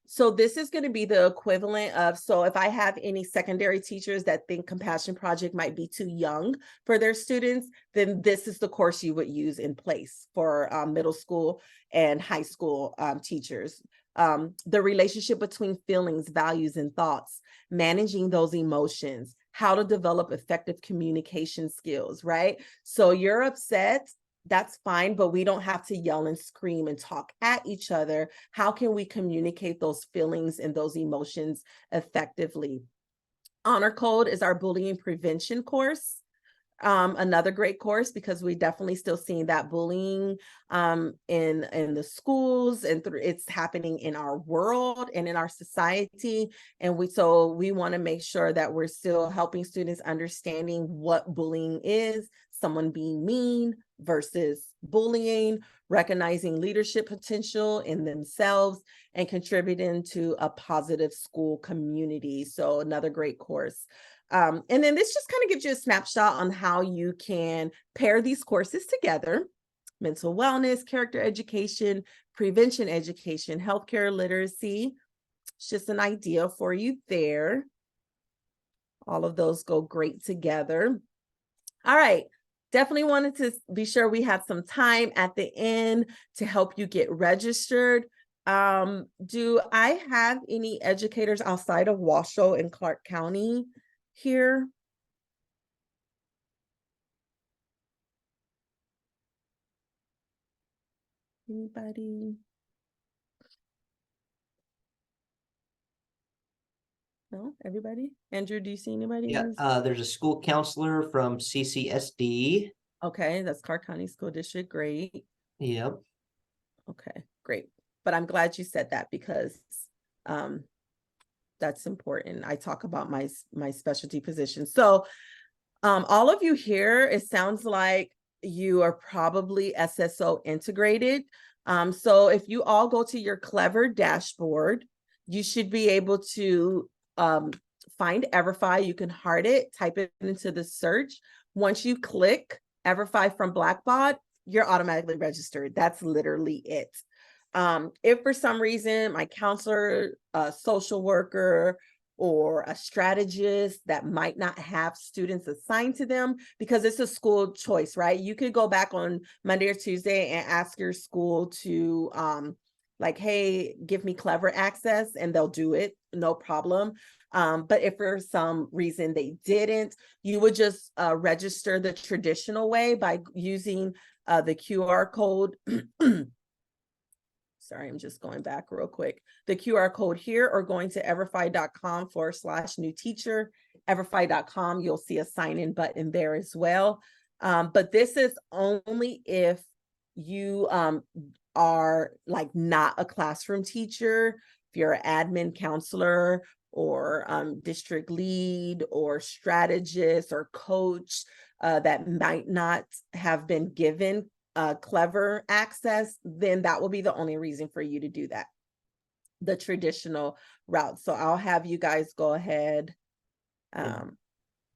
So this is going to be the equivalent of, so if I have any secondary teachers that think Compassion Project might be too young for their students, then this is the course you would use in place for middle school and high school teachers. The relationship between feelings, values, and thoughts, managing those emotions, how to develop effective communication skills, right? So you're upset, that's fine, but we don't have to yell and scream and talk at each other. How can we communicate those feelings and those emotions effectively? Honor Code is our bullying prevention course. Another great course, because we definitely still seeing that bullying in the schools, and it's happening in our world and in our society. And we want to make sure that we're still helping students understanding what bullying is, someone being mean versus bullying, recognizing leadership potential in themselves, and contributing to a positive school community. So another great course. And then this just kind of gives you a snapshot on how you can pair these courses together: mental wellness, character education, prevention education, healthcare literacy. It's just an idea for you there. All of those go great together. All right. Definitely wanted to be sure we had some time at the end to help you get registered. Do I have any educators outside of Washoe and Clark County here? Anybody? No, everybody? Andrew, do you see anybody? Yeah, there's a school counselor from CCSD. Okay, that's Clark County School District. Great. Yep. Okay, great. But I'm glad you said that because that's important. I talk about my specialty position. So all of you here, it sounds like you are probably SSO integrated. So if you all go to your Clever dashboard, you should be able to find EVERFI. You can heart it, type it into the search. Once you click EVERFI from Blackbaud, you're automatically registered. That's literally it. If for some reason my counselor, a social worker, or a strategist that might not have students assigned to them, because it's a school choice, right? You could go back on Monday or Tuesday and ask your school to like, hey, give me Clever access, and they'll do it, no problem. But if for some reason they didn't, you would just register the traditional way by using the QR code. Sorry, I'm just going back real quick. The QR code here, or going to everfi.com/new teacher, everfi.com, you'll see a sign in button there as well. But this is only if you are like not a classroom teacher, if you're an admin counselor or district lead or strategist or coach that might not have been given Clever access, then that will be the only reason for you to do that, the traditional route. So I'll have you guys go ahead.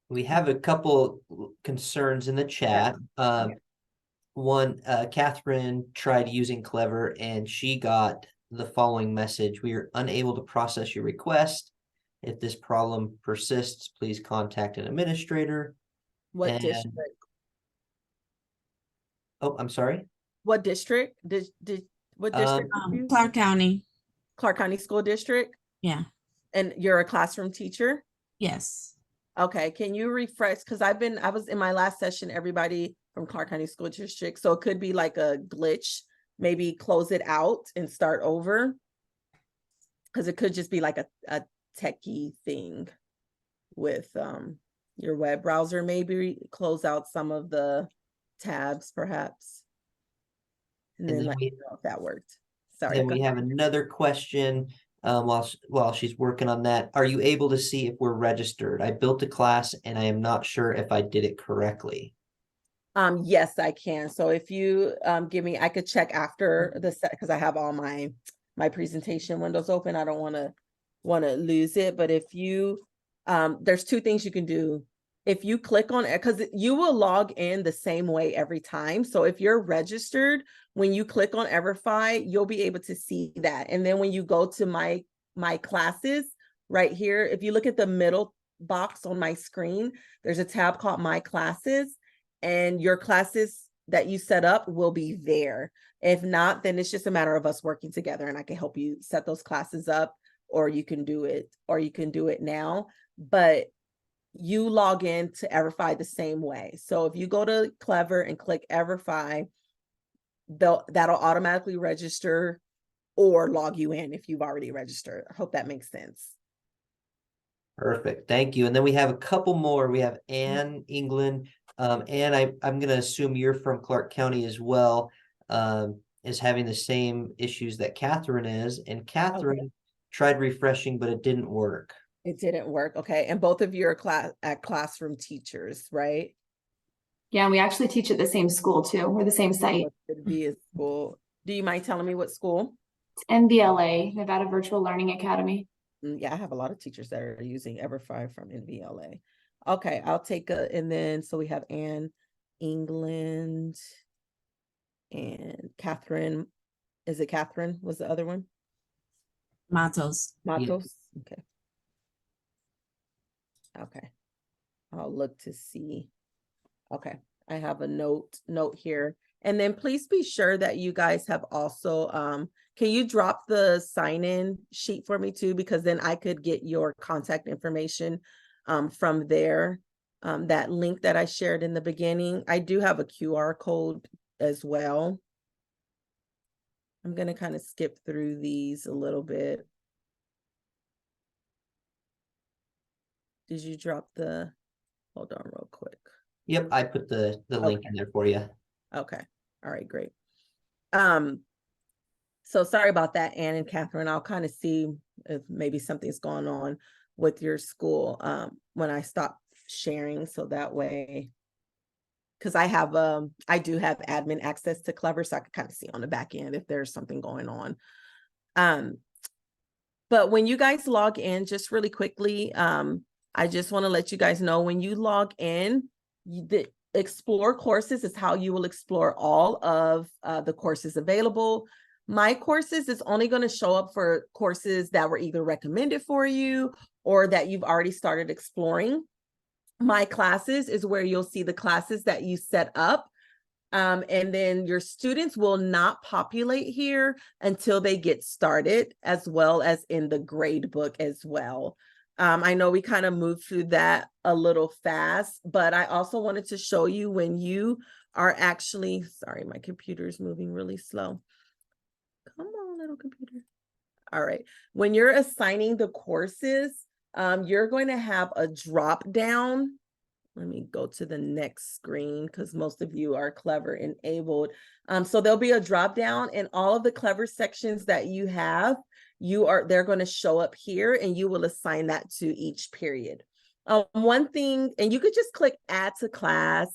We have a couple concerns in the chat. One, Catherine tried using Clever and she got the following message: we are unable to process your request. If this problem persists, please contact an administrator. What district? Oh, I'm sorry. What district? What district? Clark County. Clark County School District? Yeah. And you're a classroom teacher? Yes. Okay, can you refresh? Because I was in my last session, everybody from Clark County School District. So it could be like a glitch. Maybe close it out and start over. Because it could just be like a techie thing with your web browser. Maybe close out some of the tabs, perhaps. And then let me know if that worked. Sorry. Then we have another question while she's working on that. Are you able to see if we're registered? I built a class and I am not sure if I did it correctly. Yes, I can. So if you give me, I could check after the set because I have all my presentation windows open. I don't want to lose it. But if you there's two things you can do. If you click on it, because you will log in the same way every time. So if you're registered, when you click on EVERFI, you'll be able to see that. And then when you go to my classes right here, if you look at the middle box on my screen, there's a tab called My Classes, and your classes that you set up will be there. If not, then it's just a matter of us working together, and I can help you set those classes up, or you can do it now. But you log in to EVERFI the same way. So if you go to Clever and click EVERFI, that'll automatically register or log you in if you've already registered. I hope that makes sense. Perfect. Thank you. And then we have a couple more. We have Ann England. Ann, I'm going to assume you're from Clark County as well, is having the same issues that Catherine is. And Catherine tried refreshing, but it didn't work. It didn't work. Okay. And both of you are classroom teachers, right? Yeah, and we actually teach at the same school too. We're the same site. Could be a school. Do you mind telling me what school? It's NVLA, Nevada Virtual Learning Academy. Yeah, I have a lot of teachers that are using EVERFI from NVLA. Okay, I'll take and then, so we have Anne, England, and Catherine. Is it Catherine was the other one? Matos. Matos? Okay. Okay. I'll look to see. Okay, I have a note here. And then please be sure that you guys have also, can you drop the sign-in sheet for me too? Because then I could get your contact information from there. That link that I shared in the beginning, I do have a QR code as well. I'm gonna kind of skip through these a little bit. Did you drop the, hold on real quick. Yep, I put the link in there for you. Okay. All right, great. So sorry about that, Anne and Catherine. I'll kind of see if maybe something's going on with your school when I stop sharing, so that way, because I do have admin access to Clever, so I can kind of see on the back end if there's something going on. But when you guys log in, just really quickly, I just want to let you guys know, when you log in, the Explore courses is how you will explore all of the courses available. My courses is only going to show up for courses that were either recommended for you or that you've already started exploring. My classes is where you'll see the classes that you set up. And then your students will not populate here until they get started, as well as in the grade book as well. I know we kind of moved through that a little fast, but I also wanted to show you when you are actually, sorry, my computer is moving really slow. Come on, little computer. All right. When you're assigning the courses, you're going to have a drop down. Let me go to the next screen because most of you are Clever enabled. So there'll be a drop down, and all of the Clever sections that you have, they're going to show up here, and you will assign that to each period. One thing, and you could just click add to class,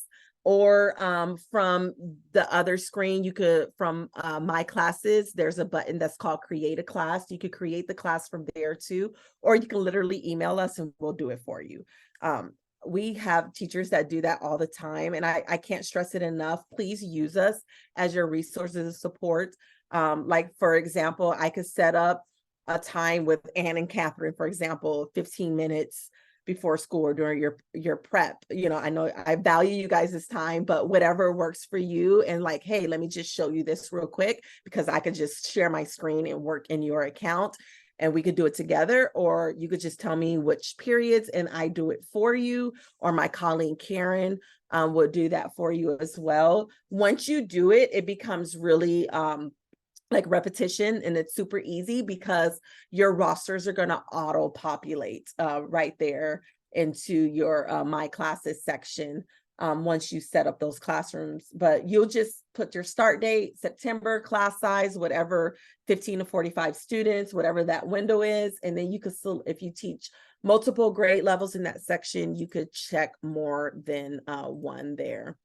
or from the other screen, you could, from my classes, there's a button that's called create a class. You could create the class from there too, or you can literally email us and we'll do it for you. We have teachers that do that all the time, and I can't stress it enough. Please use us as your resources of support. Like, for example, I could set up a time with Anne and Catherine, for example, 15 minutes before school or during your prep. You know, I know I value you guys' time, but whatever works for you. And like, hey, let me just show you this real quick, because I could just share my screen and work in your account, and we could do it together. Or you could just tell me which periods and I do it for you, or my colleague Karen will do that for you as well. Once you do it, it becomes really like repetition, and it's super easy because your rosters are going to auto populate right there into your My Classes section once you set up those classrooms. But you'll just put your start date, September, class size, whatever, 15 to 45 students, whatever that window is. And then you could still, if you teach multiple grade levels in that section, you could check more than one there.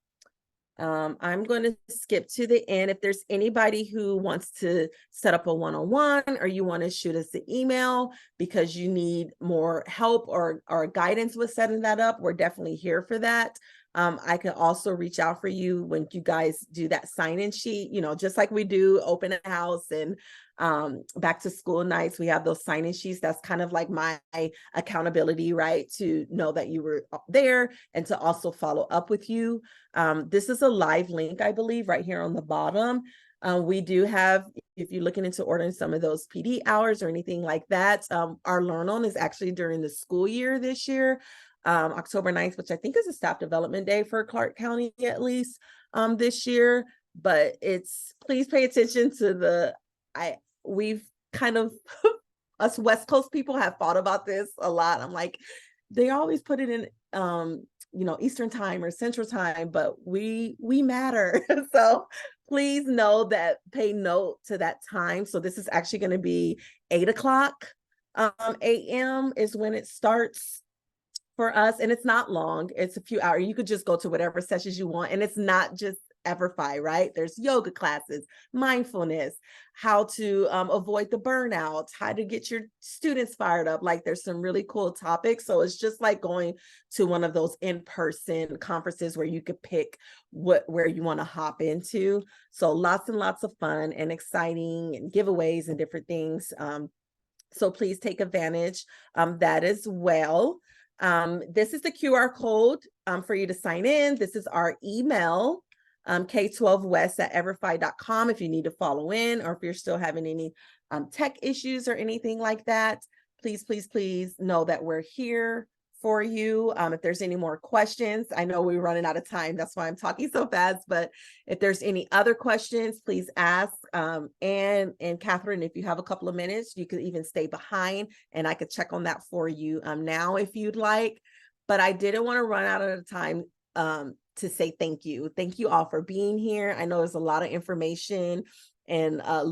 I'm going to skip to the end. If there's anybody who wants to set up a one-on-one, or you want to shoot us an email because you need more help or guidance with setting that up, we're definitely here for that. I can also reach out for you when you guys do that sign-in sheet, you know, just like we do open house and back to school nights. We have those sign-in sheets. That's kind of like my accountability, right? To know that you were there and to also follow up with you. This is a live link, I believe, right here on the bottom. We do have, if you're looking into ordering some of those PD hours or anything like that, our Learn On is actually during the school year this year. October 9th, which I think is a staff development day for Clark County, at least this year. But please pay attention to we've kind of, us West Coast people have thought about this a lot. I'm like, they always put it in, you know, Eastern time or Central time, but we matter. So please know that, pay note to that time. So this is actually going to be 8 o'clock a.m. is when it starts for us, and it's not long. It's a few hours. You could just go to whatever sessions you want, and it's not just EVERFI, right? There's yoga classes, mindfulness, how to avoid the burnout, how to get your students fired up. Like there's some really cool topics. So it's just like going to one of those in-person conferences where you could pick where you want to hop into. So lots and lots of fun and exciting and giveaways and different things. So please take advantage that as well. This is the QR code for you to sign in. This is our email, k12west@everfi.com if you need to follow in, or if you're still having any tech issues or anything like that. Please, please, please know that we're here for you. If there's any more questions, I know we're running out of time. That's why I'm talking so fast, but if there's any other questions, please ask. And Catherine, if you have a couple of minutes, you could even stay behind and I could check on that for you now if you'd like. But I didn't want to run out of time to say thank you. Thank you all for being here. I know there's a lot of information and little